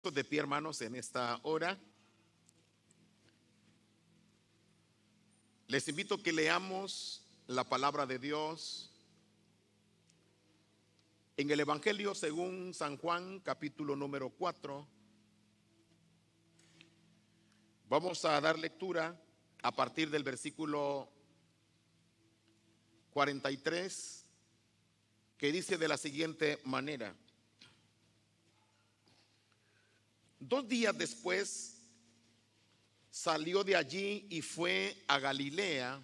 De pie, hermanos, en esta hora. Les invito a que leamos la palabra de Dios en el Evangelio según San Juan, capítulo número 4. Vamos a dar lectura a partir del versículo 43, que dice de la siguiente manera: 2 días después salió de allí y fue a Galilea,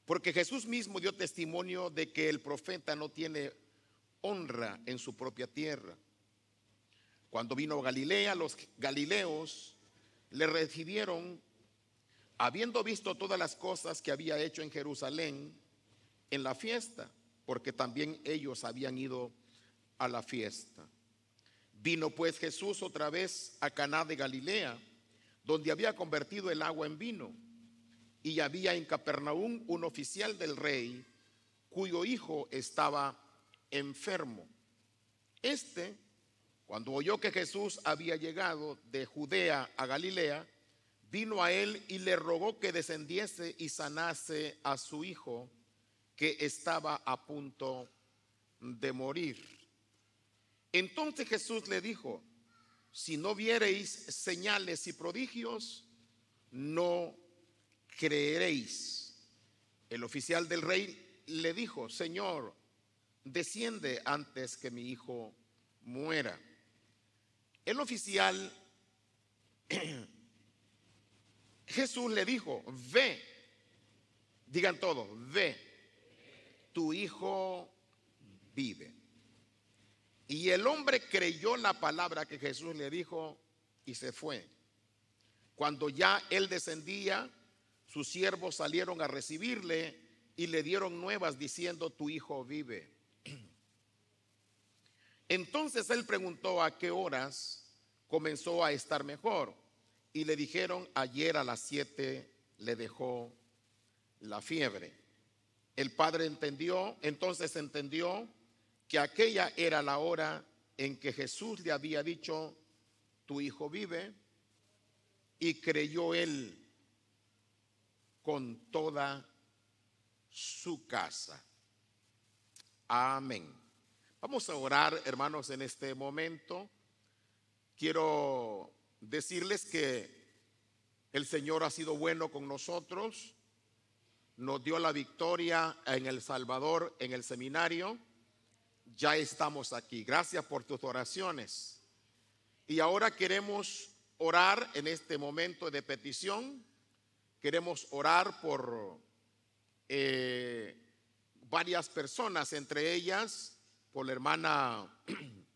porque Jesús mismo dio testimonio de que el profeta no tiene honra en su propia tierra. Cuando vino a Galilea, los galileos le recibieron, habiendo visto todas las cosas que había hecho en Jerusalén en la fiesta, porque también ellos habían ido a la fiesta. Vino pues Jesús otra vez a Caná de Galilea, donde había convertido el agua en vino. Y había en Capernaum un oficial del rey, cuyo hijo estaba enfermo. Cuando oyó que Jesús había llegado de Judea a Galilea, vino a él y le rogó que descendiese y sanase a su hijo, que estaba a punto de morir. Entonces Jesús le dijo: si no viereis señales y prodigios, no creeréis. El oficial del rey le dijo: Señor, desciende antes que mi hijo muera. El oficial, Jesús le dijo: ve, digan todos, ve, tu hijo vive. Y el hombre creyó la palabra que Jesús le dijo y se fue. Cuando ya él descendía, sus siervos salieron a recibirle y le dieron nuevas diciendo: tu hijo vive. Entonces él preguntó a qué horas comenzó a estar mejor, y le dijeron: ayer a las 7 le dejó la fiebre. El padre entonces entendió que aquella era la hora en que Jesús le había dicho: tu hijo vive, y creyó él con toda su casa. Amén. Vamos a orar, hermanos, en este momento. Quiero decirles que el Señor ha sido bueno con nosotros. Nos dio la victoria en El Salvador, en el seminario. Ya estamos aquí. Gracias por tus oraciones. Y ahora queremos orar en este momento de petición. Queremos orar por varias personas, entre ellas por la hermana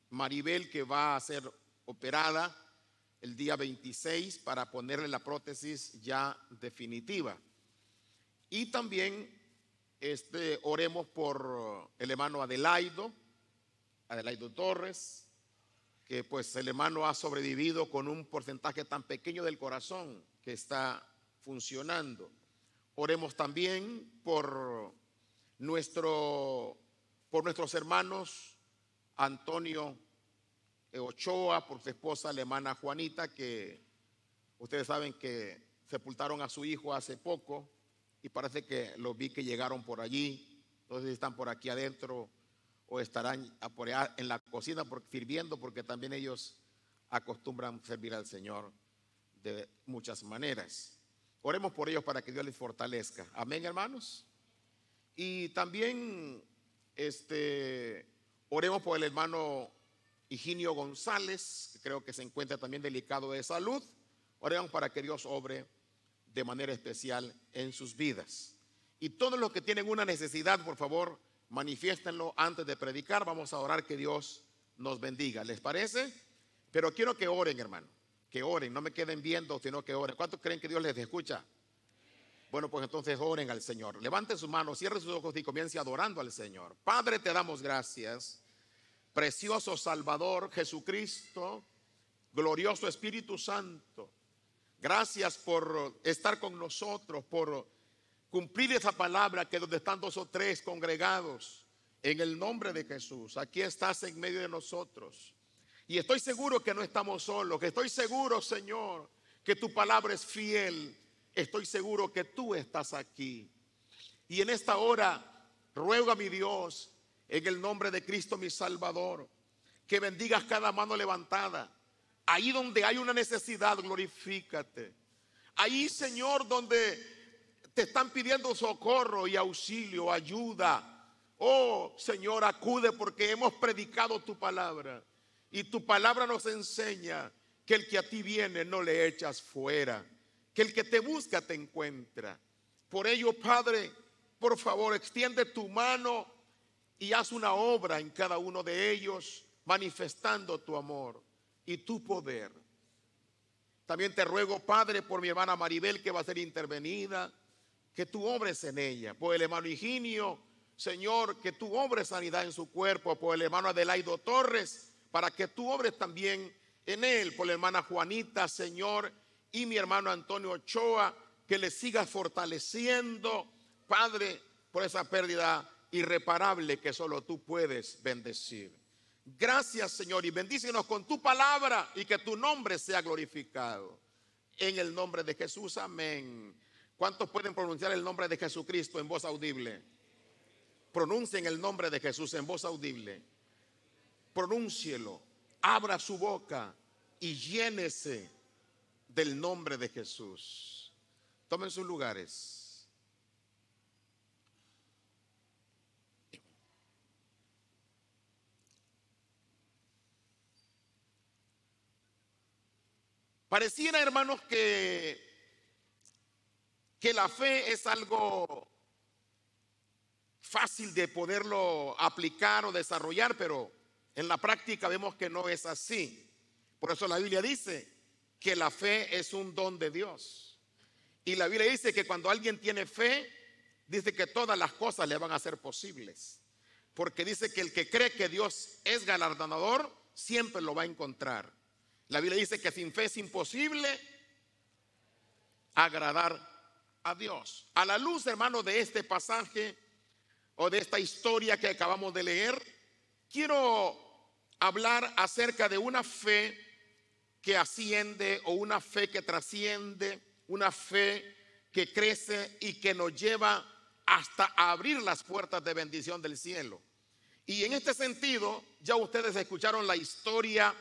Maribel, que va a ser operada el día 26 para ponerle la prótesis ya definitiva. Y también oremos por el hermano Adelaido Torres, que pues el hermano ha sobrevivido con un porcentaje tan pequeño del corazón que está funcionando. Oremos también por nuestros hermanos Antonio Ochoa, por su esposa la hermana Juanita, que ustedes saben que sepultaron a su hijo hace poco, y parece que los vi que llegaron por allí. Entonces están por aquí adentro o estarán por allá en la cocina sirviendo, porque también ellos acostumbran servir al Señor de muchas maneras. Oremos por ellos para que Dios les fortalezca. Amén, hermanos. Y también oremos por el hermano Higinio González, que creo que se encuentra también delicado de salud. Oremos para que Dios obre de manera especial en sus vidas. Y todos los que tienen una necesidad, por favor, manifiéstenlo antes de predicar. Vamos a orar que Dios nos bendiga. ¿Les parece? Pero quiero que oren, hermano. Que oren, no me queden viendo, sino que oren. ¿Cuántos creen que Dios les escucha? Bueno, pues entonces oren al Señor. Levanten sus manos, cierren sus ojos y comience adorando al Señor. Padre, te damos gracias. Precioso Salvador Jesucristo, glorioso Espíritu Santo, gracias por estar con nosotros, por cumplir esa palabra que donde están 2 o 3 congregados en el nombre de Jesús, aquí estás en medio de nosotros. Y estoy seguro que no estamos solos, que estoy seguro, Señor, que tu palabra es fiel. Estoy seguro que tú estás aquí. Y en esta hora ruego a mi Dios, en el nombre de Cristo mi Salvador, que bendigas cada mano levantada. Ahí donde hay una necesidad, glorifícate. Ahí, Señor, donde te están pidiendo socorro y auxilio, ayuda. Oh, Señor, acude porque hemos predicado tu palabra. Y tu palabra nos enseña que el que a ti viene no le echas fuera. Que el que te busca te encuentra. Por ello, Padre, por favor, extiende tu mano y haz una obra en cada uno de ellos, manifestando tu amor y tu poder. También te ruego, Padre, por mi hermana Maribel, que va a ser intervenida, que tú obres en ella. Por el hermano Higinio, Señor, que tú obres sanidad en su cuerpo. Por el hermano Adelaido Torres, para que tú obres también en él. Por la hermana Juanita, Señor, y mi hermano Antonio Ochoa, que le sigas fortaleciendo, Padre, por esa pérdida irreparable que solo tú puedes bendecir. Gracias, Señor, y bendícenos con tu palabra y que tu nombre sea glorificado. En el nombre de Jesús, amén. ¿Cuántos pueden pronunciar el nombre de Jesucristo en voz audible? Pronuncien el nombre de Jesús en voz audible. Pronúncielo, abra su boca y llénese del nombre de Jesús. Tomen sus lugares. Pareciera, hermanos, que la fe es algo fácil de poderlo aplicar o desarrollar, pero en la práctica vemos que no es así. Por eso la Biblia dice que la fe es un don de Dios. Y la Biblia dice que cuando alguien tiene fe, dice que todas las cosas le van a ser posibles. Porque dice que el que cree que Dios es galardonador, siempre lo va a encontrar. La Biblia dice que sin fe es imposible agradar a Dios. A la luz, hermano, de este pasaje o de esta historia que acabamos de leer, quiero hablar acerca de una fe que asciende o una fe que trasciende, una fe que crece y que nos lleva hasta abrir las puertas de bendición del cielo. Y en este sentido, ya ustedes escucharon la historia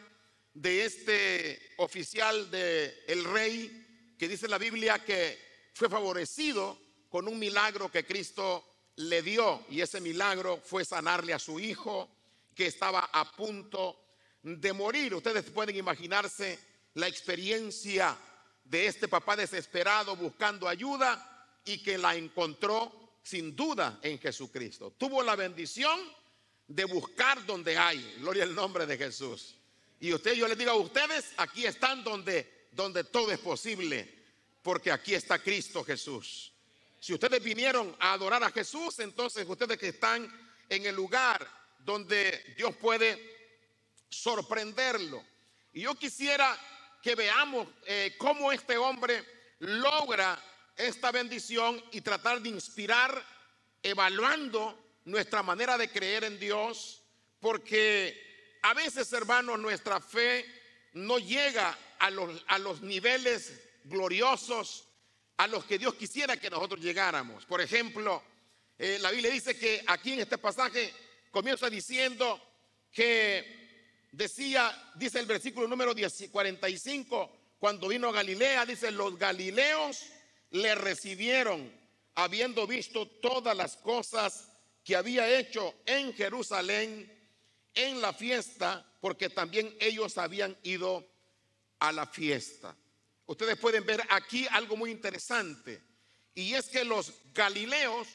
de este oficial del rey, que dice la Biblia que fue favorecido con un milagro que Cristo le dio, y ese milagro fue sanarle a su hijo que estaba a punto de morir. Ustedes pueden imaginarse la experiencia de este papá desesperado buscando ayuda y que la encontró sin duda en Jesucristo. Tuvo la bendición de buscar donde hay, gloria al nombre de Jesús. Y yo les digo a ustedes, aquí están donde todo es posible, porque aquí está Cristo Jesús. Si ustedes vinieron a adorar a Jesús, entonces ustedes que están en el lugar donde Dios puede sorprenderlo. Y yo quisiera que veamos cómo este hombre logra esta bendición y tratar de inspirar, evaluando nuestra manera de creer en Dios, porque a veces, hermanos, nuestra fe no llega a los niveles gloriosos a los que Dios quisiera que nosotros llegáramos. Por ejemplo, la Biblia dice que aquí en este pasaje comienza diciendo que dice el versículo número 45, cuando vino a Galilea, dice, los galileos le recibieron, habiendo visto todas las cosas que había hecho en Jerusalén en la fiesta, porque también ellos habían ido a la fiesta. Ustedes pueden ver aquí algo muy interesante, y es que los galileos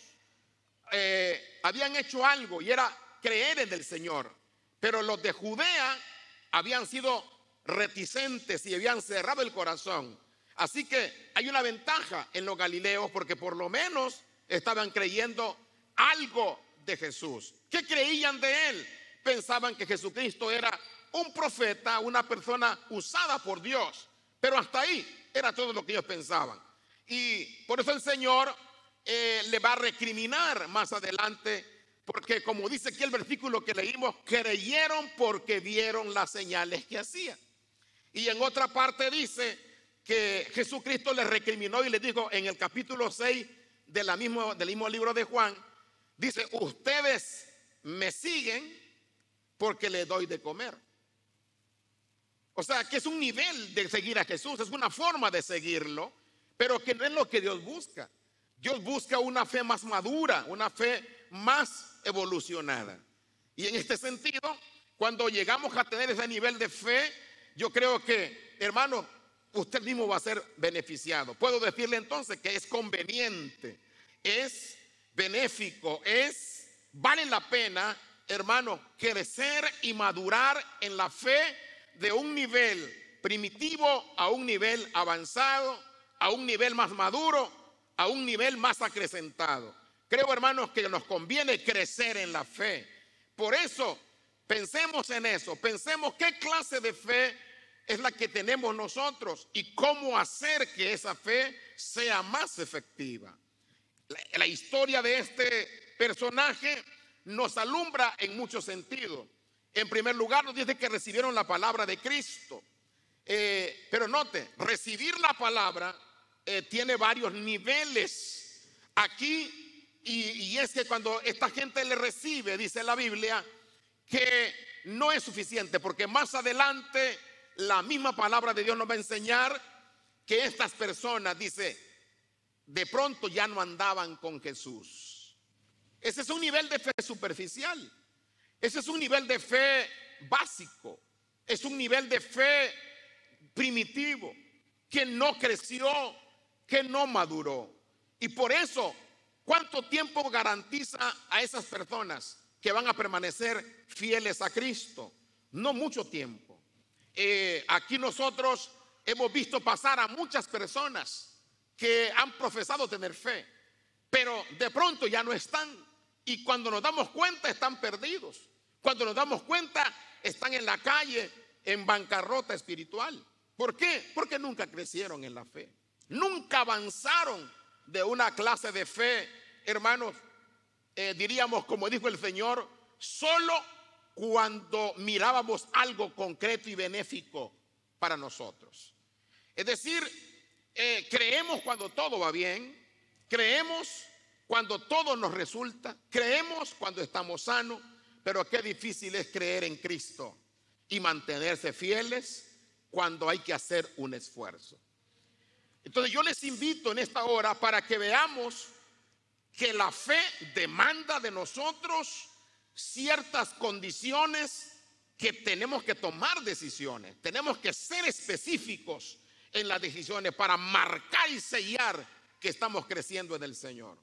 habían hecho algo, y era creer en el Señor, pero los de Judea habían sido reticentes y habían cerrado el corazón. Así que hay una ventaja en los galileos, porque por lo menos estaban creyendo algo de Jesús. ¿Qué creían de él? Pensaban que Jesucristo era un profeta, una persona usada por Dios, pero hasta ahí era todo lo que ellos pensaban. Y por eso el Señor le va a recriminar más adelante Porque como dice aquí el versículo que leímos, creyeron porque vieron las señales que hacía. Y en otra parte dice que Jesucristo les recriminó y les dijo en el capítulo 6 del mismo libro de Juan, dice, ustedes me siguen porque les doy de comer. O sea, que es un nivel de seguir a Jesús, es una forma de seguirlo, pero que no es lo que Dios busca. Dios busca una fe más madura, una fe más evolucionada. Y en este sentido, cuando llegamos a tener ese nivel de fe, yo creo que, hermano, usted mismo va a ser beneficiado. Puedo decirle entonces que es conveniente, es benéfico, vale la pena, hermano, crecer y madurar en la fe de un nivel primitivo a un nivel avanzado, a un nivel más maduro, a un nivel más acrecentado. Creo, hermanos, que nos conviene crecer en la fe. Por eso, pensemos en eso, pensemos qué clase de fe es la que tenemos nosotros y cómo hacer que esa fe sea más efectiva. La historia de este personaje nos alumbra en muchos sentidos. En primer lugar, nos dice que recibieron la palabra de Cristo. Pero note, recibir la palabra tiene varios niveles aquí. Y es que cuando esta gente le recibe, dice la Biblia, que no es suficiente, porque más adelante la misma palabra de Dios nos va a enseñar que estas personas, dice, de pronto ya no andaban con Jesús. Ese es un nivel de fe superficial. Ese es un nivel de fe básico. Es un nivel de fe primitivo, que no creció, que no maduró. Y por eso, ¿cuánto tiempo garantiza a esas personas que van a permanecer fieles a Cristo? No mucho tiempo. Aquí nosotros hemos visto pasar a muchas personas que han profesado tener fe, pero de pronto ya no están. Y cuando nos damos cuenta están perdidos. Cuando nos damos cuenta están en la calle, en bancarrota espiritual. ¿Por qué? Porque nunca crecieron en la fe. Nunca avanzaron de una clase de fe, hermanos, diríamos, como dijo el Señor, solo cuando mirábamos algo concreto y benéfico para nosotros. Es decir, creemos cuando todo va bien, creemos cuando todo nos resulta, creemos cuando estamos sanos, pero qué difícil es creer en Cristo y mantenerse fieles cuando hay que hacer un esfuerzo. Entonces yo les invito en esta hora para que veamos que la fe demanda de nosotros ciertas condiciones, que tenemos que tomar decisiones, tenemos que ser específicos en las decisiones para marcar y sellar que estamos creciendo en el Señor.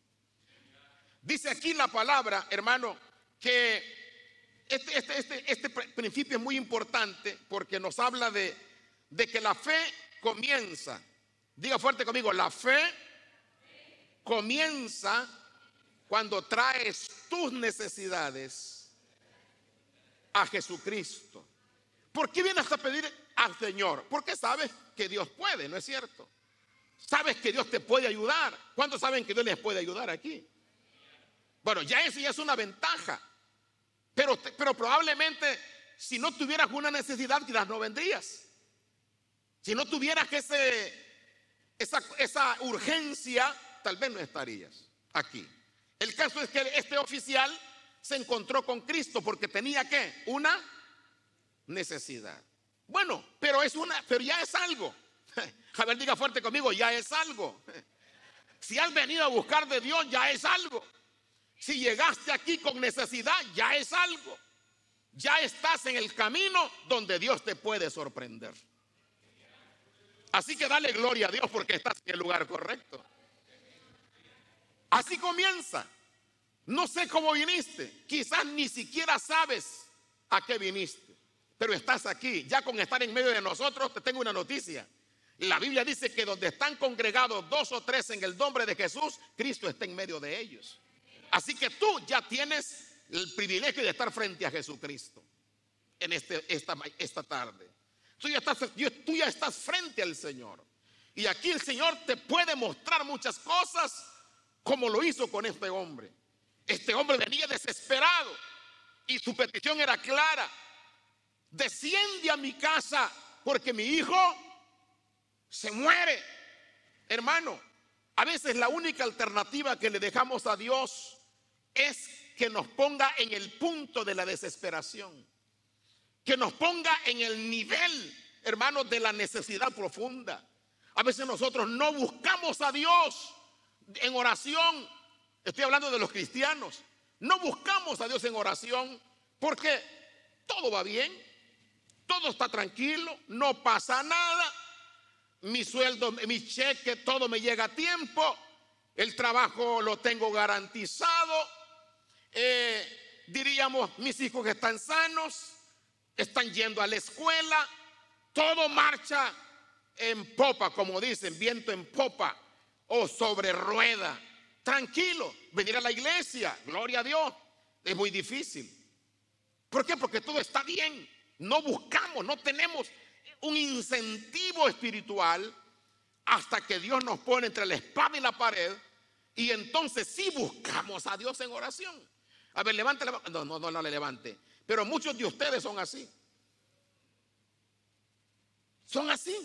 Dice aquí la palabra, hermano, que este principio es muy importante porque nos habla de que la fe comienza. Diga fuerte conmigo, la fe comienza cuando traes tus necesidades a Jesucristo. ¿Por qué vienes a pedir al Señor? Porque sabes que Dios puede, ¿no es cierto? Sabes que Dios te puede ayudar. ¿Cuántos saben que Dios les puede ayudar aquí? Bueno, eso ya es una ventaja. Pero probablemente si no tuvieras una necesidad, quizás no vendrías. Si no tuvieras esa urgencia, tal vez no estarías aquí. El caso es que este oficial se encontró con Cristo porque tenía ¿qué? Una necesidad. Bueno, pero ya es algo. A ver, diga fuerte conmigo, ya es algo. Si has venido a buscar de Dios, ya es algo. Si llegaste aquí con necesidad, ya es algo. Ya estás en el camino donde Dios te puede sorprender. Así que dale gloria a Dios porque estás en el lugar correcto. Así comienza. No sé cómo viniste. Quizás ni siquiera sabes a qué viniste. Pero estás aquí. Ya con estar en medio de nosotros, te tengo una noticia. La Biblia dice que donde están congregados 2 o 3 en el nombre de Jesús, Cristo está en medio de ellos. Así que tú ya tienes el privilegio de estar frente a Jesucristo en esta tarde. Tú ya estás frente al Señor. Y aquí el Señor te puede mostrar muchas cosas como lo hizo con este hombre. Este hombre venía desesperado y su petición era clara: desciende a mi casa porque mi hijo se muere. Hermano, a veces la única alternativa que le dejamos a Dios es que nos ponga en el punto de la desesperación, que nos ponga en el nivel, hermanos, de la necesidad profunda. A veces nosotros no buscamos a Dios en oración. Estoy hablando de los cristianos. No buscamos a Dios en oración porque todo va bien, todo está tranquilo, no pasa nada. Mi sueldo, mi cheque, todo me llega a tiempo. El trabajo lo tengo garantizado. Diríamos, mis hijos están sanos, están yendo a la escuela. Todo marcha en popa, como dicen, viento en popa o sobre rueda. Tranquilo, venir a la iglesia, gloria a Dios, es muy difícil. ¿Por qué? Porque todo está bien. No buscamos, no tenemos un incentivo espiritual hasta que Dios nos pone entre la espada y la pared, y entonces sí buscamos a Dios en oración. A ver, levante la mano. No le levante. Pero muchos de ustedes son así. Son así.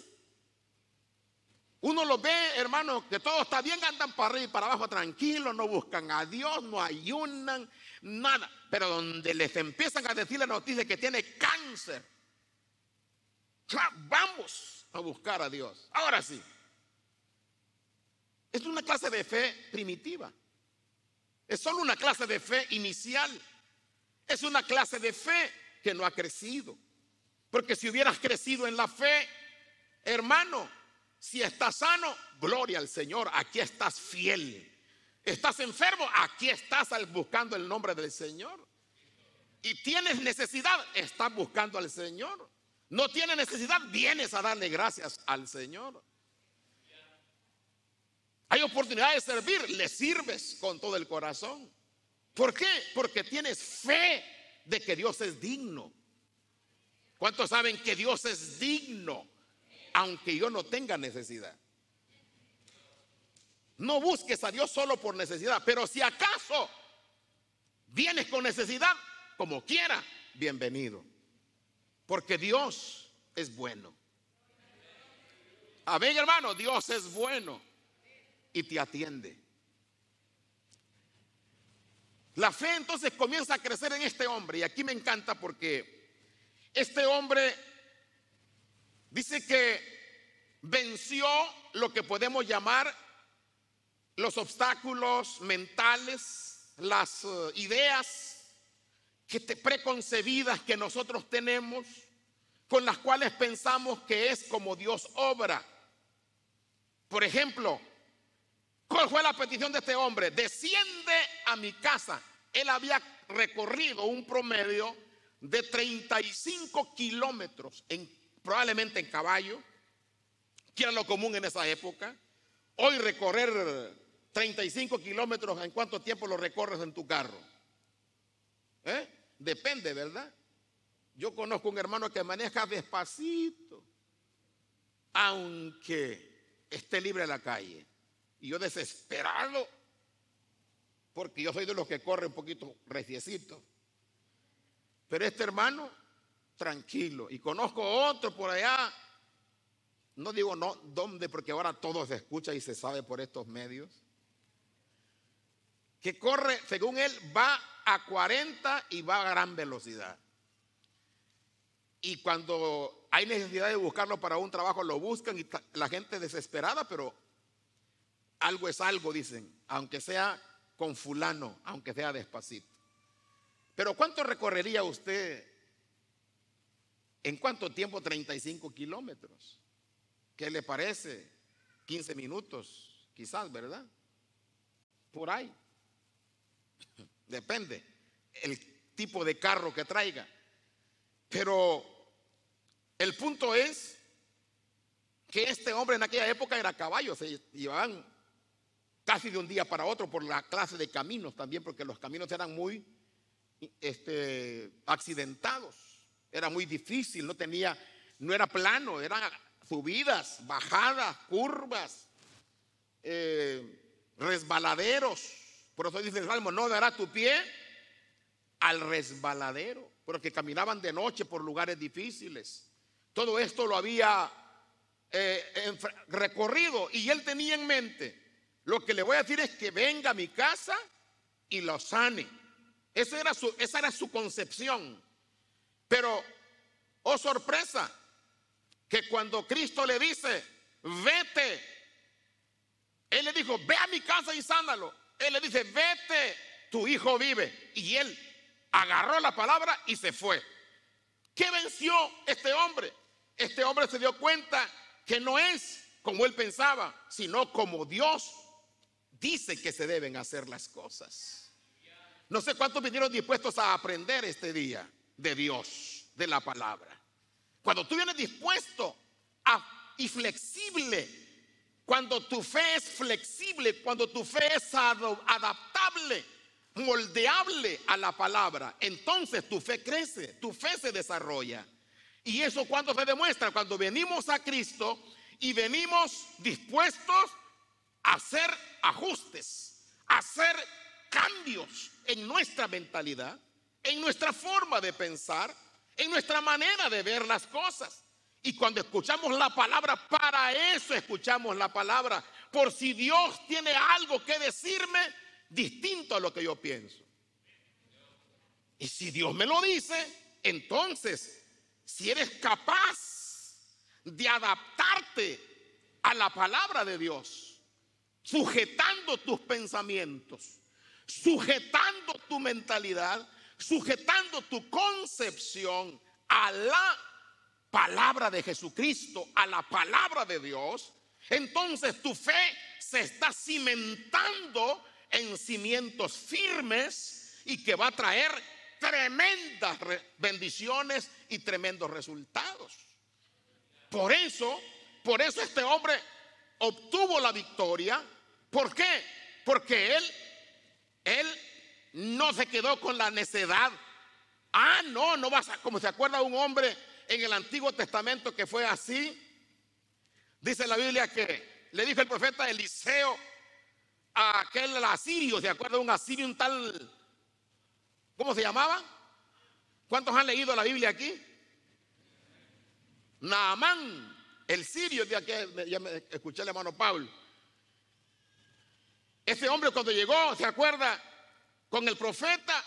Uno los ve, hermano, que todo está bien, andan para arriba y para abajo tranquilos, no buscan a Dios, no ayunan, nada. Pero donde les empiezan a decir la noticia que tiene cáncer, vamos a buscar a Dios. Ahora sí, es una clase de fe primitiva. Es solo una clase de fe inicial. Es una clase de fe que no ha crecido. Porque si hubieras crecido en la fe, hermano, si estás sano, gloria al Señor, aquí estás fiel. Estás enfermo, aquí estás buscando el nombre del Señor. Y tienes necesidad, estás buscando al Señor. No tienes necesidad, vienes a darle gracias al Señor. Hay oportunidad de servir, le sirves con todo el corazón. ¿Por qué? Porque tienes fe de que Dios es digno. ¿Cuántos saben que Dios es digno? Aunque yo no tenga necesidad. No busques a Dios solo por necesidad, pero si acaso vienes con necesidad, como quiera, bienvenido. Porque Dios es bueno. Amén, hermano, Dios es bueno y te atiende. La fe entonces comienza a crecer en este hombre, y aquí me encanta porque este hombre dice que venció lo que podemos llamar los obstáculos mentales, las ideas preconcebidas que nosotros tenemos, con las cuales pensamos que es como Dios obra. Por ejemplo, ¿cuál fue la petición de este hombre? Desciende a mi casa. Él había recorrido un promedio de 35 kilómetros, probablemente en caballo, que era lo común en esa época. Hoy recorrer 35 kilómetros, ¿en cuánto tiempo lo recorres en tu carro? Depende, ¿verdad? Yo conozco un hermano que maneja despacito, aunque esté libre de la calle. Y yo desesperado, porque yo soy de los que corre un poquito reciecito. Pero este hermano, tranquilo. Y conozco otro por allá, no digo no dónde, porque ahora todo se escucha y se sabe por estos medios, que corre, según él, va a 40 y va a gran velocidad. Y cuando hay necesidad de buscarlo para un trabajo, lo buscan, y la gente desesperada, pero algo es algo, dicen, aunque sea con fulano, aunque sea despacito. Pero ¿cuánto recorrería usted? ¿En cuánto tiempo? 35 kilómetros. ¿Qué le parece? 15 minutos, quizás, ¿verdad? Por ahí. Depende el tipo de carro que traiga. Pero el punto es que este hombre en aquella época era caballo, se llevaban casi de un día para otro por la clase de caminos también, porque los caminos eran muy accidentados, era muy difícil, no era plano, eran subidas, bajadas, curvas, resbaladeros, Por eso dice el Salmo, no dará tu pie al resbaladero, porque caminaban de noche por lugares difíciles. Todo esto lo había recorrido y él tenía en mente, lo que le voy a decir es que venga a mi casa y lo sane. Esa era su concepción. Pero, oh sorpresa, que cuando Cristo le dice, vete, él le dijo, ve a mi casa y sánalo. Él le dice, vete, tu hijo vive. Y él agarró la palabra y se fue. ¿Qué venció este hombre? Este hombre se dio cuenta que no es como él pensaba, sino como Dios dice que se deben hacer las cosas. No sé cuántos vinieron dispuestos a aprender este día de Dios, de la palabra. Cuando tú vienes dispuesto y flexible, cuando tu fe es flexible, cuando tu fe es adaptable, moldeable a la palabra, entonces tu fe crece, tu fe se desarrolla. Y eso cuando se demuestra, cuando venimos a Cristo y venimos dispuestos a hacer ajustes, a hacer cambios en nuestra mentalidad, en nuestra forma de pensar, en nuestra manera de ver las cosas. Y cuando escuchamos la palabra, para eso escuchamos la palabra, por si Dios tiene algo que decirme distinto a lo que yo pienso. Y si Dios me lo dice, entonces, si eres capaz de adaptarte a la palabra de Dios, sujetando tus pensamientos, sujetando tu mentalidad, sujetando tu concepción a la palabra de Jesucristo, a la palabra de Dios, entonces tu fe se está cimentando en cimientos firmes y que va a traer tremendas bendiciones y tremendos resultados. Por eso este hombre obtuvo la victoria. ¿Por qué? Porque él no se quedó con la necedad. No vas a, como se acuerda un hombre en el Antiguo Testamento que fue así. Dice la Biblia que le dijo el profeta Eliseo a aquel asirio, ¿se acuerda un asirio, un tal, ¿cómo se llamaba? ¿Cuántos han leído la Biblia aquí? Naamán, el sirio, de aquí, ya me escuché al hermano Pablo. Ese hombre cuando llegó, ¿se acuerda? Con el profeta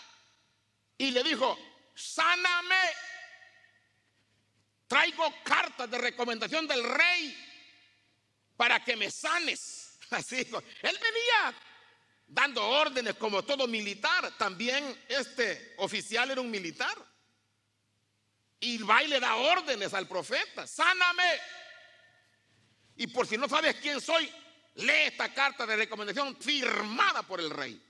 y le dijo, sáname, traigo cartas de recomendación del rey para que me sanes. Así, él venía dando órdenes como todo militar. También este oficial era un militar y va y le da órdenes al profeta, sáname. Y por si no sabes quién soy, lee esta carta de recomendación firmada por el rey.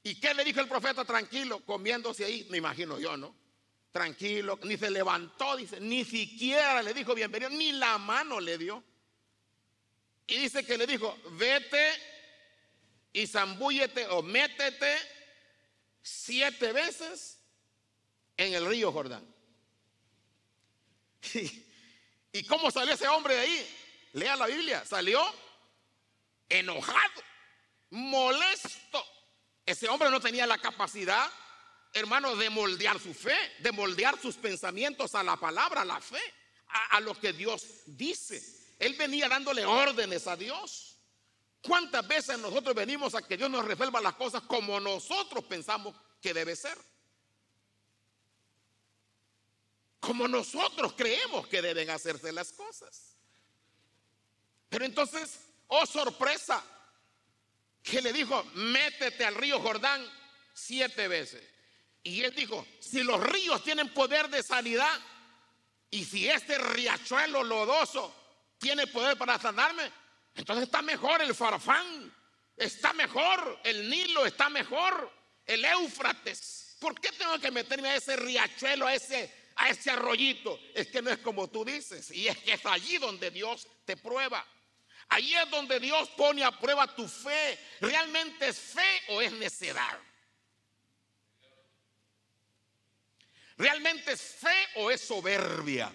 ¿Y qué le dijo el profeta? Tranquilo, comiéndose ahí, me imagino yo, ¿no? Tranquilo, ni se levantó, dice, ni siquiera le dijo bienvenido, ni la mano le dio. Y dice que le dijo, vete y zambúllete o métete 7 veces en el río Jordán. ¿Y cómo salió ese hombre de ahí? Lea la Biblia, salió enojado, molesto. Ese hombre no tenía la capacidad, hermano, de moldear su fe, de moldear sus pensamientos a la palabra, a la fe, a lo que Dios dice. Él venía dándole órdenes a Dios. ¿Cuántas veces nosotros venimos a que Dios nos resuelva las cosas como nosotros pensamos que debe ser? Como nosotros creemos que deben hacerse las cosas. Pero entonces, oh sorpresa, que le dijo, métete al río Jordán 7 veces. Y él dijo, si los ríos tienen poder de sanidad, y si este riachuelo lodoso tiene poder para sanarme, entonces está mejor el Farfán, está mejor el Nilo, está mejor el Éufrates. ¿Por qué tengo que meterme a ese riachuelo, a ese arroyito? Es que no es como tú dices, y es que es allí donde Dios te prueba. Allí es donde Dios pone a prueba tu fe. ¿Realmente es fe o es necedad? ¿Realmente es fe o es soberbia?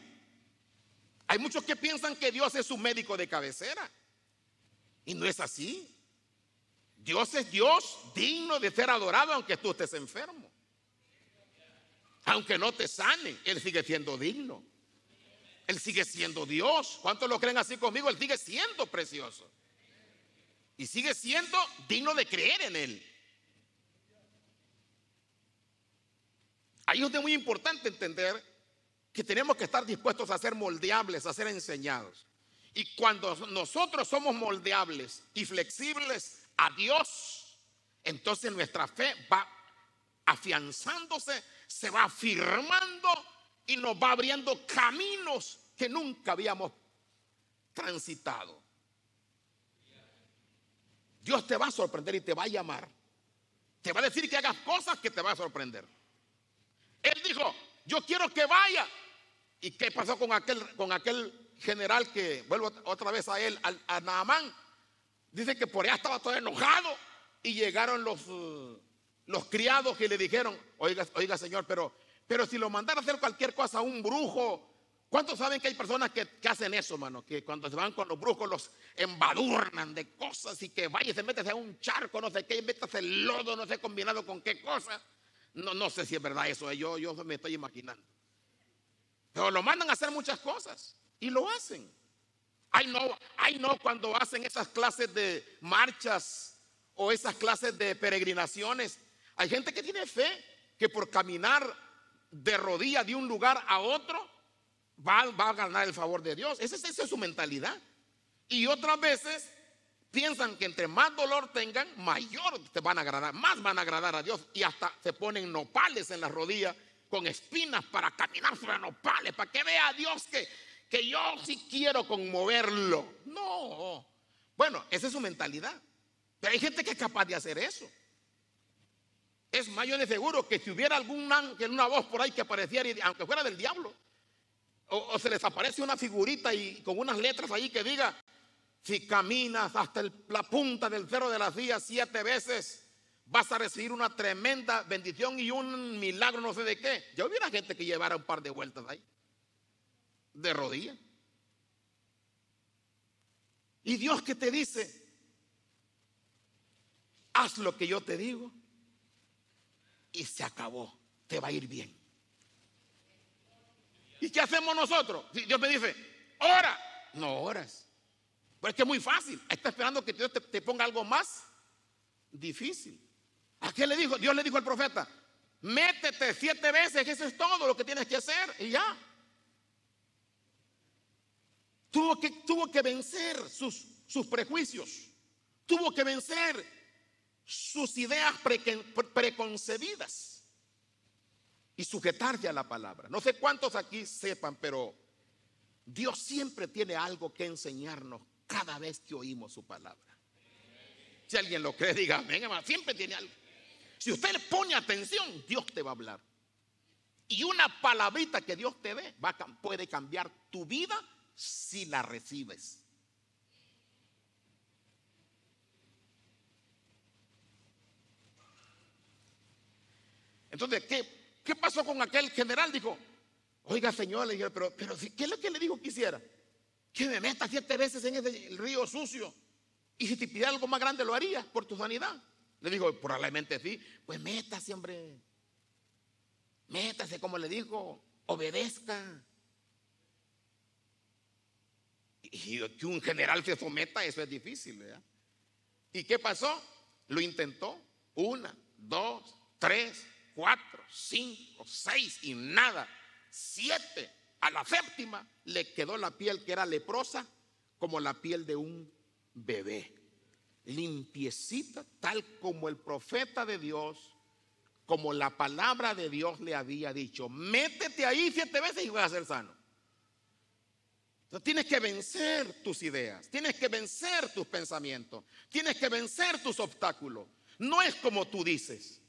Hay muchos que piensan que Dios es su médico de cabecera, y no es así. Dios es Dios, digno de ser adorado aunque tú estés enfermo. Aunque no te sane, Él sigue siendo digno. Él sigue siendo Dios. ¿Cuántos lo creen así conmigo? Él sigue siendo precioso. Y sigue siendo digno de creer en Él. Ahí es muy importante entender que tenemos que estar dispuestos a ser moldeables, a ser enseñados. Y cuando nosotros somos moldeables y flexibles a Dios, entonces nuestra fe va afianzándose, se va afirmando y nos va abriendo caminos que nunca habíamos transitado. Dios te va a sorprender y te va a llamar. Te va a decir que hagas cosas que te va a sorprender. Él dijo, yo quiero que vaya. ¿Y qué pasó con aquel general que, vuelvo otra vez a él, a Naamán? Dice que por allá estaba todo enojado y llegaron los criados que le dijeron, oiga señor, pero si lo mandara a hacer cualquier cosa a un brujo. ¿Cuántos saben que hay personas que hacen eso, hermano? Que cuando se van con los brujos los embadurnan de cosas y que vaya y se mete a un charco, no sé qué, y metes el lodo, no sé combinado con qué cosa. No sé si es verdad eso, yo me estoy imaginando. Pero lo mandan a hacer muchas cosas y lo hacen. Ay no, cuando hacen esas clases de marchas o esas clases de peregrinaciones. Hay gente que tiene fe que por caminar de rodillas de un lugar a otro va a ganar el favor de Dios. Esa es su mentalidad. Y otras veces piensan que entre más dolor tengan, mayor te van a agradar, más van a agradar a Dios. Y hasta se ponen nopales en las rodillas con espinas para caminar sobre nopales, para que vea a Dios que yo sí quiero conmoverlo. No. Bueno, esa es su mentalidad. Pero hay gente que es capaz de hacer eso. Es más, yo de seguro que si hubiera algún ángel, una voz por ahí que apareciera, aunque fuera del diablo, o se les aparece una figurita y con unas letras ahí que diga, si caminas hasta la punta del cerro de la silla 7 veces, vas a recibir una tremenda bendición y un milagro, no sé de qué. Ya hubiera gente que llevara un par de vueltas ahí, de rodillas. Y Dios que te dice, haz lo que yo te digo y se acabó, te va a ir bien. ¿Y qué hacemos nosotros? Si Dios me dice, ora, no oras. Pues es que es muy fácil. Está esperando que Dios te ponga algo más difícil. ¿A qué le dijo? Dios le dijo al profeta, métete 7 veces, eso es todo lo que tienes que hacer y ya. Tuvo que vencer sus prejuicios. Tuvo que vencer sus ideas preconcebidas y sujetarse a la palabra. No sé cuántos aquí sepan, pero Dios siempre tiene algo que enseñarnos cada vez que oímos su palabra. Si alguien lo cree, diga amén, hermano. Siempre tiene algo. Si usted le pone atención, Dios te va a hablar. Y una palabrita que Dios te dé puede cambiar tu vida si la recibes. Entonces, ¿qué pasó con aquel general? Dijo, oiga señor, le dije, pero ¿qué es lo que le dijo que hiciera? Que me meta 7 veces en ese río sucio. Y si te pidiera algo más grande, ¿lo harías por tu sanidad? Le digo, probablemente sí. Pues métase, hombre. Métase, como le dijo, obedezca. Y que un general se someta, eso es difícil, ¿verdad? ¿Y qué pasó? Lo intentó 1, 2, 3, 4, 5, 6 y nada. 7. A la 7ª le quedó la piel que era leprosa como la piel de un bebé, limpiecita, tal como el profeta de Dios, como la palabra de Dios le había dicho. Métete ahí 7 veces y vas a ser sano. Entonces tienes que vencer tus ideas, tienes que vencer tus pensamientos, tienes que vencer tus obstáculos. No es como tú dices,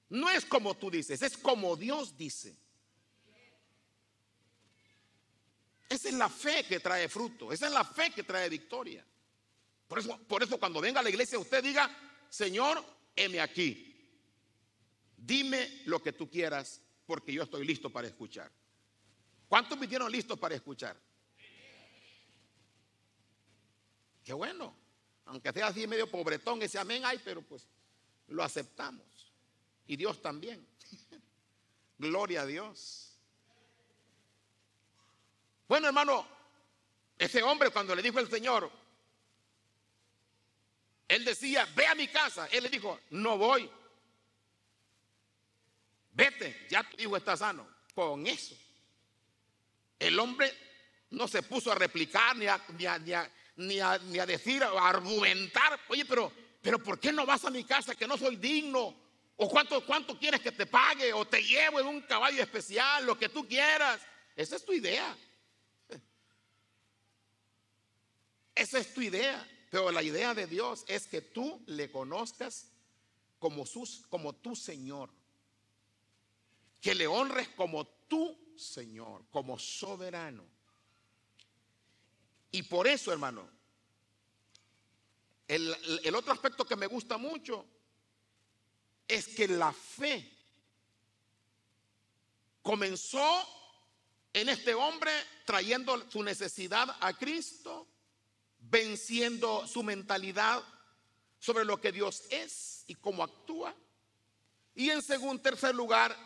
no es como tú dices, es como Dios dice. Esa es la fe que trae fruto, esa es la fe que trae victoria. Por eso cuando venga a la iglesia usted diga, Señor, heme aquí. Dime lo que tú quieras porque yo estoy listo para escuchar. ¿Cuántos vinieron listos para escuchar? Qué bueno. Aunque sea así medio pobretón ese amén, ay, pero pues lo aceptamos. Y Dios también. Gloria a Dios. Bueno, hermano, ese hombre cuando le dijo el Señor, él decía, ve a mi casa. Él le dijo, no voy. Vete, ya tu hijo está sano. Con eso, el hombre no se puso a replicar ni a decir, a argumentar. Oye, pero ¿por qué no vas a mi casa que no soy digno? ¿O cuánto quieres que te pague? ¿O te llevo en un caballo especial? Lo que tú quieras. Esa es tu idea. Esa es tu idea. Pero la idea de Dios es que tú le conozcas como tu Señor. Que le honres como tu Señor, como soberano. Y por eso, hermano, el otro aspecto que me gusta mucho es que la fe comenzó en este hombre trayendo su necesidad a Cristo, venciendo su mentalidad sobre lo que Dios es y cómo actúa. Y en tercer lugar,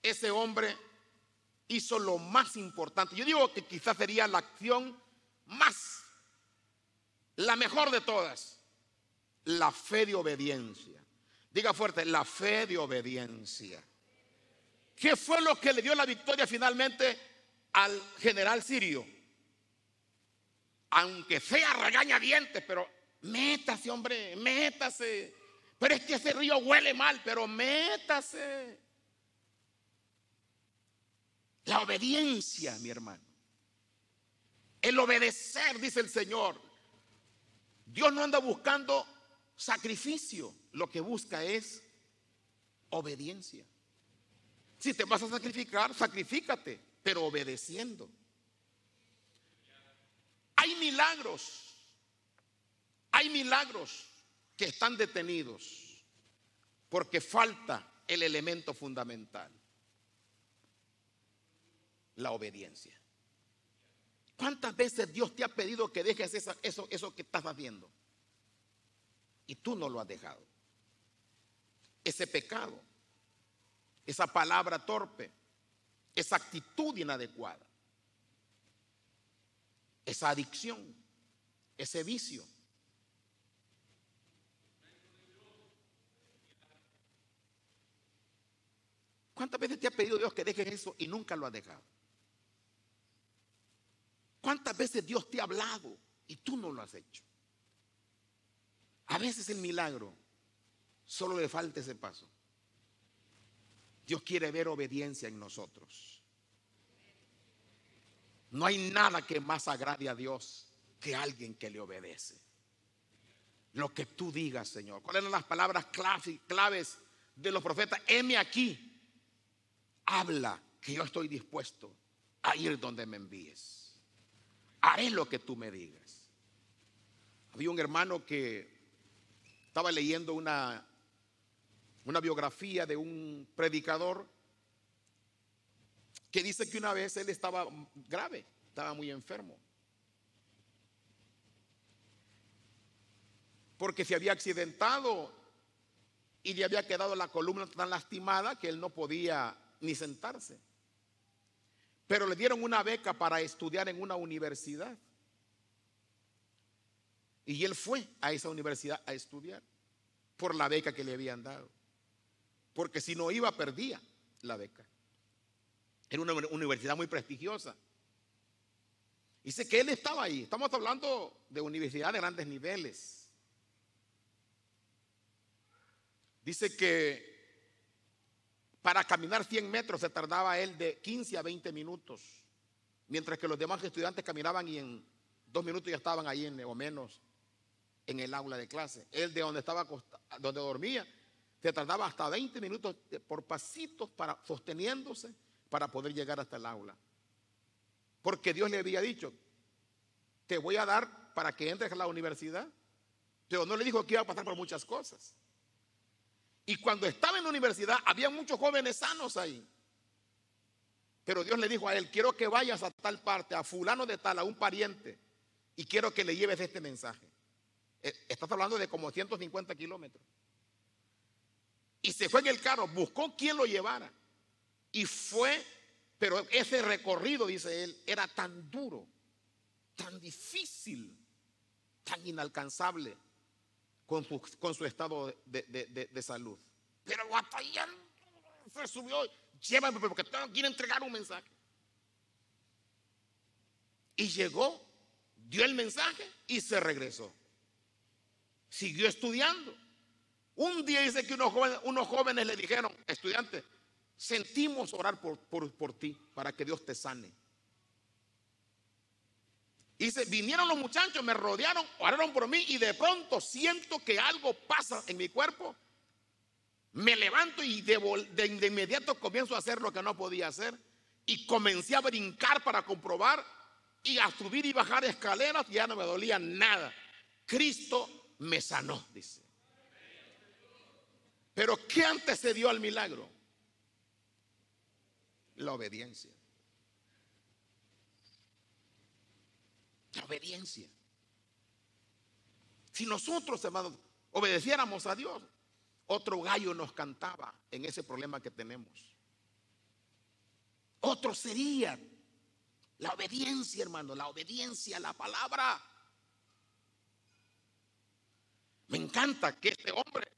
ese hombre hizo lo más importante. Yo digo que quizás sería la acción la mejor de todas, la fe de obediencia. Diga fuerte, la fe de obediencia. ¿Qué fue lo que le dio la victoria finalmente al general sirio? Aunque sea regañadientes, pero métase, hombre, métase. Pero es que ese río huele mal, pero métase. La obediencia, mi hermano. El obedecer, dice el Señor. Dios no anda buscando sacrificio. Lo que busca es obediencia. Si te vas a sacrificar, sacrifícate, pero obedeciendo. Hay milagros que están detenidos porque falta el elemento fundamental, la obediencia. ¿Cuántas veces Dios te ha pedido que dejes eso que estás haciendo? Y tú no lo has dejado. Ese pecado, esa palabra torpe, esa actitud inadecuada, esa adicción, ese vicio. ¿Cuántas veces te ha pedido Dios que dejes eso y nunca lo has dejado? ¿Cuántas veces Dios te ha hablado y tú no lo has hecho? A veces el milagro solo le falta ese paso. Dios quiere ver obediencia en nosotros. No hay nada que más agrade a Dios que alguien que le obedece. Lo que tú digas, Señor. ¿Cuáles eran las palabras claves de los profetas? Heme aquí. Habla, que yo estoy dispuesto a ir donde me envíes. Haré lo que tú me digas. Había un hermano que estaba leyendo una biografía de un predicador que dice que una vez él estaba grave, estaba muy enfermo, porque se había accidentado y le había quedado la columna tan lastimada que él no podía ni sentarse. Pero le dieron una beca para estudiar en una universidad. Y él fue a esa universidad a estudiar por la beca que le habían dado. Porque si no iba, perdía la beca. Era una universidad muy prestigiosa. Dice que él estaba ahí. Estamos hablando de universidad de grandes niveles. Dice que para caminar 100 metros se tardaba él de 15 a 20 minutos. Mientras que los demás estudiantes caminaban y en 2 minutos ya estaban ahí o menos en el aula de clase. Él de donde estaba donde dormía, se tardaba hasta 20 minutos por pasitos sosteniéndose para poder llegar hasta el aula. Porque Dios le había dicho, te voy a dar para que entres a la universidad. Pero no le dijo que iba a pasar por muchas cosas. Y cuando estaba en la universidad, había muchos jóvenes sanos ahí. Pero Dios le dijo a él, quiero que vayas a tal parte, a fulano de tal, a un pariente, y quiero que le lleves este mensaje. Estás hablando de como 150 kilómetros. Y se fue en el carro, buscó quien lo llevara. Y fue, pero ese recorrido, dice él, era tan duro, tan difícil, tan inalcanzable con su estado de salud. Pero batallando, se subió, llévame porque quiero entregar un mensaje. Y llegó, dio el mensaje y se regresó. Siguió estudiando. Un día dice que unos jóvenes le dijeron: estudiante, sentimos orar por ti para que Dios te sane. Y dice, vinieron los muchachos, me rodearon, oraron por mí y de pronto siento que algo pasa en mi cuerpo. Me levanto y de inmediato comienzo a hacer lo que no podía hacer. Y comencé a brincar para comprobar y a subir y bajar escaleras y ya no me dolía nada. Cristo me sanó, dice. Pero ¿qué antecedió al milagro? La obediencia. La obediencia. Si nosotros, hermanos, obedeciéramos a Dios, otro gallo nos cantaba en ese problema que tenemos. Otro sería la obediencia, hermano, la obediencia a la palabra. Me encanta que este hombre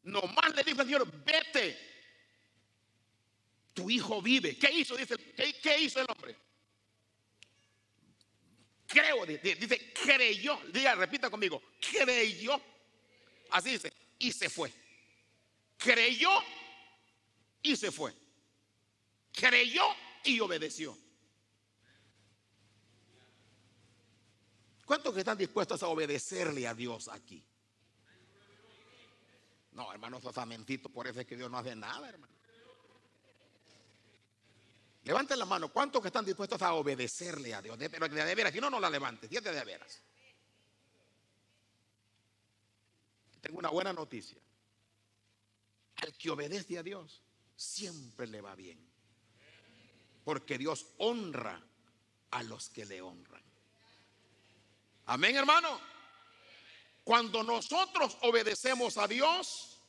nomás le dijo al Señor: vete, tu hijo vive. ¿Qué hizo? Dice, ¿qué hizo el hombre? Creo, dice, creyó. Diga, repita conmigo, creyó. Así dice, y se fue. Creyó y se fue. Creyó y obedeció. ¿Cuántos que están dispuestos a obedecerle a Dios aquí? No, hermanos, osamentito, por eso es que Dios no hace nada, hermano. Levanten la mano. ¿Cuántos que están dispuestos a obedecerle a Dios? Pero de veras, si no, no la levantes. Siete de veras. Tengo una buena noticia. Al que obedece a Dios, siempre le va bien. Porque Dios honra a los que le honran. Amén, hermano. Cuando nosotros obedecemos a Dios,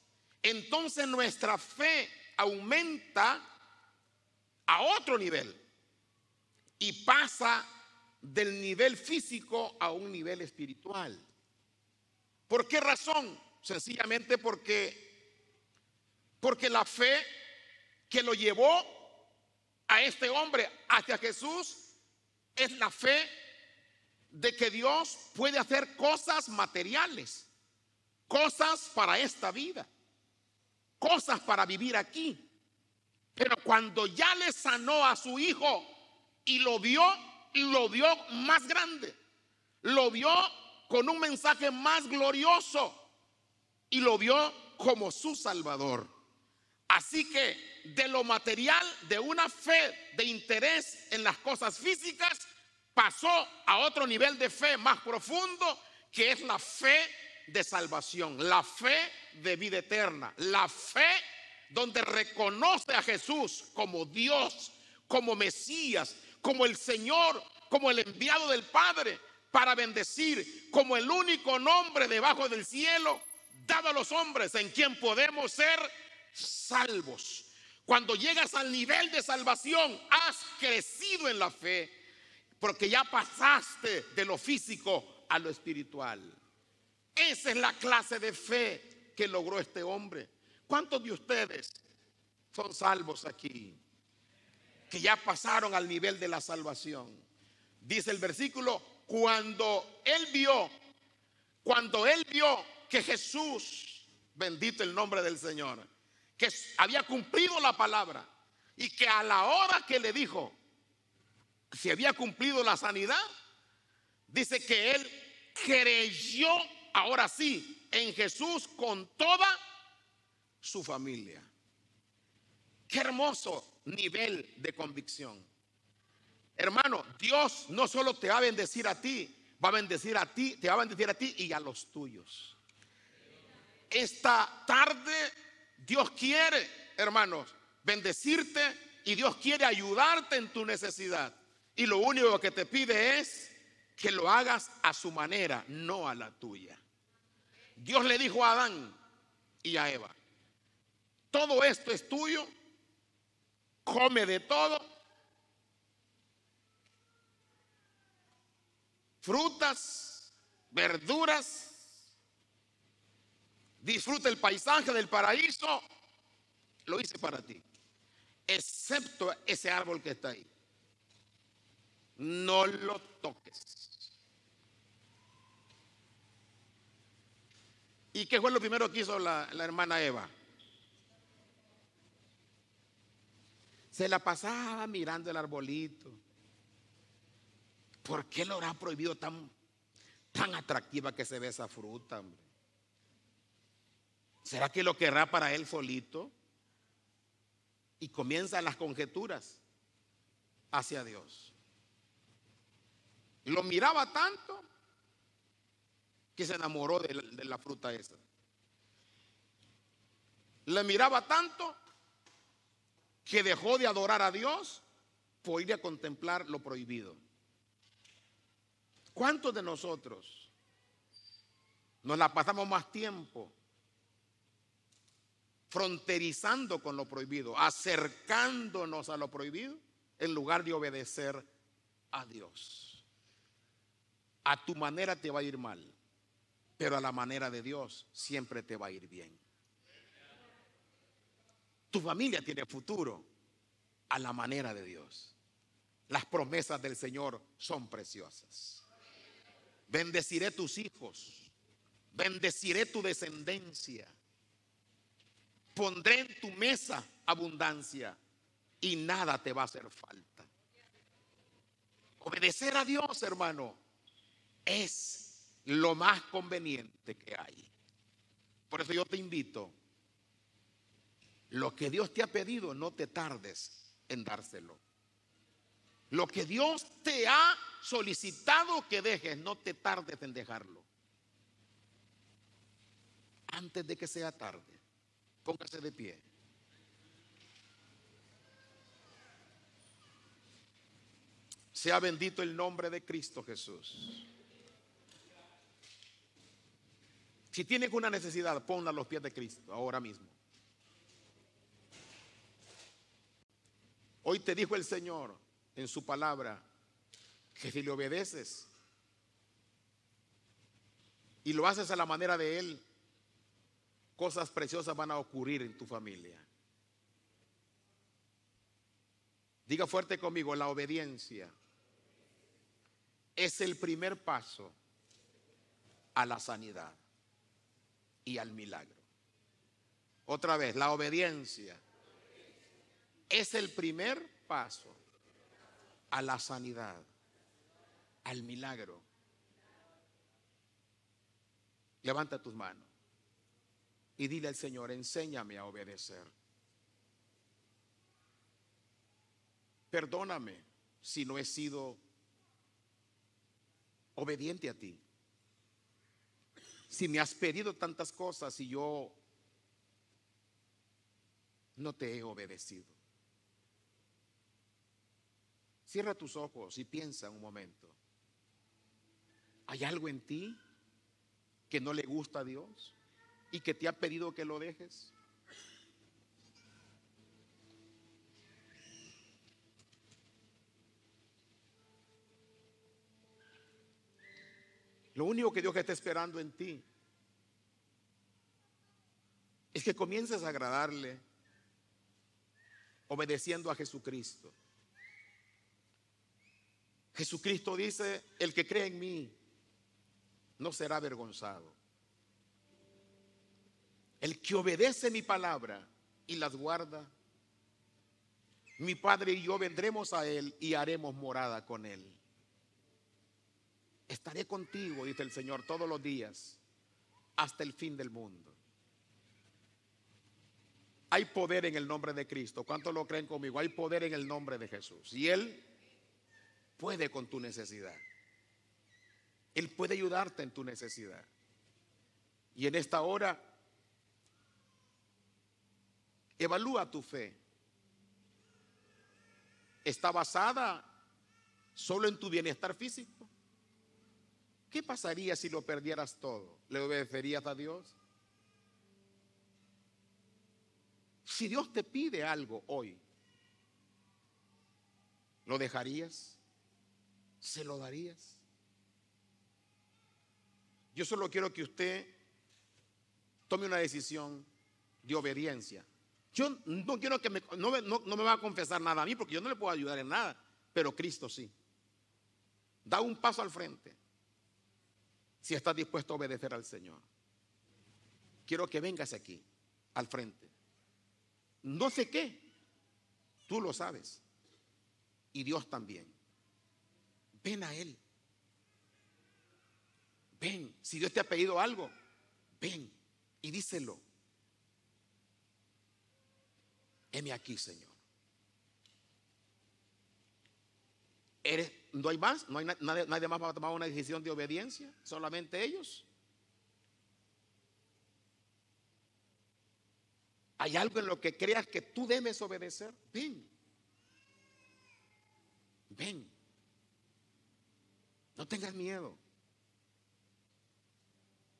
entonces nuestra fe aumenta a otro nivel y pasa del nivel físico a un nivel espiritual. ¿Por qué razón? Sencillamente porque la fe que lo llevó a este hombre hacia Jesús es la fe de que Dios puede hacer cosas materiales, cosas para esta vida, cosas para vivir aquí. Pero cuando ya le sanó a su hijo y lo vio más grande, lo vio con un mensaje más glorioso y lo vio como su Salvador. Así que de lo material, de una fe de interés en las cosas físicas, pasó a otro nivel de fe más profundo, que es la fe de salvación, la fe de vida eterna, la fe donde reconoce a Jesús como Dios, como Mesías, como el Señor, como el enviado del Padre para bendecir, como el único nombre debajo del cielo dado a los hombres en quien podemos ser salvos. Cuando llegas al nivel de salvación, has crecido en la fe, porque ya pasaste de lo físico a lo espiritual. Esa es la clase de fe que logró este hombre. ¿Cuántos de ustedes son salvos aquí? Que ya pasaron al nivel de la salvación. Dice el versículo, cuando él vio que Jesús, bendito el nombre del Señor, que había cumplido la palabra y que a la hora que le dijo si había cumplido la sanidad, dice que él creyó ahora sí en Jesús con toda su familia. Qué hermoso nivel de convicción. Hermano, Dios no solo te va a bendecir a ti, va a bendecir a ti, te va a bendecir a ti y a los tuyos. Esta tarde Dios quiere, hermanos, bendecirte y Dios quiere ayudarte en tu necesidad. Y lo único que te pide es que lo hagas a su manera, no a la tuya. Dios le dijo a Adán y a Eva: todo esto es tuyo, come de todo, frutas, verduras, disfruta el paisaje del paraíso, lo hice para ti, excepto ese árbol que está ahí. No lo toques. ¿Y qué fue lo primero que hizo la hermana Eva? Se la pasaba mirando el arbolito. ¿Por qué lo habrá prohibido tan atractiva que se ve esa fruta, hombre? ¿Será que lo querrá para él solito? Y comienzan las conjeturas hacia Dios. Lo miraba tanto que se enamoró de la fruta esa. Le miraba tanto que dejó de adorar a Dios por ir a contemplar lo prohibido. ¿Cuántos de nosotros nos la pasamos más tiempo fronterizando con lo prohibido, acercándonos a lo prohibido, en lugar de obedecer a Dios? A tu manera te va a ir mal, pero a la manera de Dios siempre te va a ir bien. Tu familia tiene futuro a la manera de Dios. Las promesas del Señor son preciosas. Bendeciré tus hijos, bendeciré tu descendencia, pondré en tu mesa abundancia y nada te va a hacer falta. Obedecer a Dios, hermano, es lo más conveniente que hay. Por eso yo te invito: lo que Dios te ha pedido, no te tardes en dárselo. Lo que Dios te ha solicitado que dejes, no te tardes en dejarlo. Antes de que sea tarde, póngase de pie. Sea bendito el nombre de Cristo Jesús. Si tienes una necesidad, ponla a los pies de Cristo ahora mismo. Hoy te dijo el Señor en su palabra que si le obedeces y lo haces a la manera de Él, cosas preciosas van a ocurrir en tu familia. Diga fuerte conmigo: la obediencia es el primer paso a la sanidad y al milagro. Otra vez, la obediencia es el primer paso a la sanidad, al milagro. Levanta tus manos y dile al Señor: enséñame a obedecer. Perdóname si no he sido obediente a ti. Si me has pedido tantas cosas y yo no te he obedecido. Cierra tus ojos y piensa un momento. ¿Hay algo en ti que no le gusta a Dios y que te ha pedido que lo dejes? Lo único que Dios está esperando en ti es que comiences a agradarle obedeciendo a Jesucristo. Jesucristo dice: el que cree en mí no será avergonzado. El que obedece mi palabra y las guarda, mi Padre y yo vendremos a él y haremos morada con él. Estaré contigo, dice el Señor, todos los días hasta el fin del mundo. Hay poder en el nombre de Cristo. ¿Cuántos lo creen conmigo? Hay poder en el nombre de Jesús. Y Él puede con tu necesidad. Él puede ayudarte en tu necesidad. Y en esta hora, evalúa tu fe. ¿Está basada solo en tu bienestar físico? ¿qué pasaría si lo perdieras todo? ¿Le obedecerías a Dios? Si Dios te pide algo hoy, ¿lo dejarías? ¿Se lo darías? Yo solo quiero que usted tome una decisión de obediencia. Yo no quiero que no me va a confesar nada a mí, porque yo no le puedo ayudar en nada, pero Cristo sí. Da un paso al frente si estás dispuesto a obedecer al Señor. Quiero que vengas aquí al frente. No sé qué, tú lo sabes, y Dios también. Ven a Él. Ven, si Dios te ha pedido algo, ven y díselo. Heme aquí, Señor. ¿No hay más? ¿No hay nadie más para tomar una decisión de obediencia? ¿Solamente ellos? ¿Hay algo en lo que creas que tú debes obedecer? Ven. Ven. No tengas miedo.